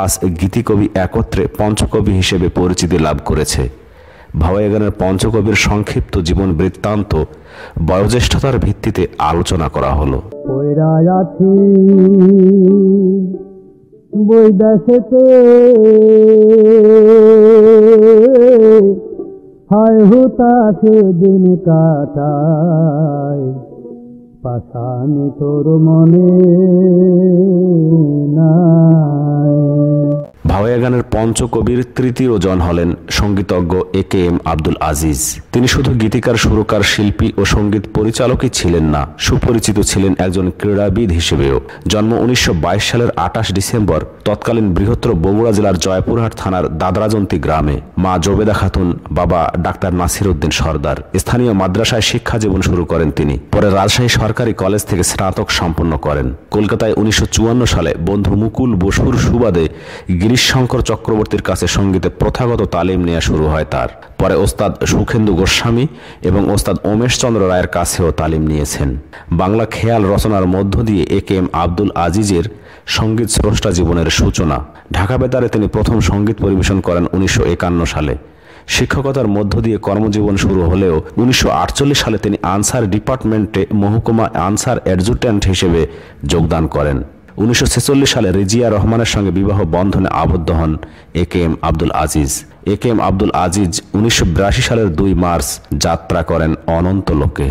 5 গীতিকবি একত্রে পঞ্চকবি হিসেবে পরিচিতি লাভ করেছে। ভাওয়াইয়া গানের পঞ্চকবির সংক্ষিপ্ত জীবন বৃত্তান্ত বয়োজ্যেষ্ঠতার ভিত্তিতে আলোচনা করা হলো। হায় হুতাশে দিন কাটায়, পাশানে তোর মনে নাই। ভাওয়াইয়া গানের পঞ্চকবির তৃতীয় জন হলেন সঙ্গীতজ্ঞ এ.কে.এম. আব্দুল আজিজ। তিনি শুধু গীতিকার, সুরকার, শিল্পী ও সঙ্গীত পরিচালকই ছিলেন না, সুপরিচিত ছিলেন একজন ক্রীড়াবিদ হিসেবেও। জন্ম 1922 সালের 28 ডিসেম্বর তৎকালীন বৃহত্তর বগুড়া জেলার জয়পুরহাট থানার দাদরাজন্তি গ্রামে। মা জোবেদা খাতুন, বাবা ডাক্তার নাসির উদ্দিন সরদার। স্থানীয় মাদ্রাসায় শিক্ষা জীবন শুরু করেন তিনি। পরে রাজশাহী সরকারি কলেজ থেকে স্নাতক সম্পন্ন করেন। কলকাতায় 1954 সালে বন্ধু মুকুল বসুর সুবাদে গিরিশঙ্কর চক্রবর্তীর কাছে সঙ্গীতে প্রথাগত তালিম নেওয়া শুরু হয় তার। পরে ওস্তাদ সুখেন্দু গোস্বামী এবং ওস্তাদ উমেশ চন্দ্র রায়ের কাছেও তালিম নিয়েছেন। বাংলা খেয়াল রচনার মধ্য দিয়ে এ.কে.এম. আব্দুল আজিজের সঙ্গীত স্রষ্টা জীবনের সূচনা। ঢাকা বেতারে তিনি প্রথম সঙ্গীত পরিবেশন করেন 1951 সালে। শিক্ষকতার মধ্য দিয়ে কর্মজীবন শুরু হলেও 1948 সালে তিনি আনসার ডিপার্টমেন্টে মহকুমা আনসার অ্যাডজুট্যান্ট হিসেবে যোগদান করেন। 1946 সালে রিজিয়া রহমানের সঙ্গে বিবাহ বন্ধনে আবদ্ধ হন এ.কে.এম. আব্দুল আজিজ। এ.কে.এম. আব্দুল আজিজ 1982 সালের 2 মার্চ যাত্রা করেন অনন্ত লোকে।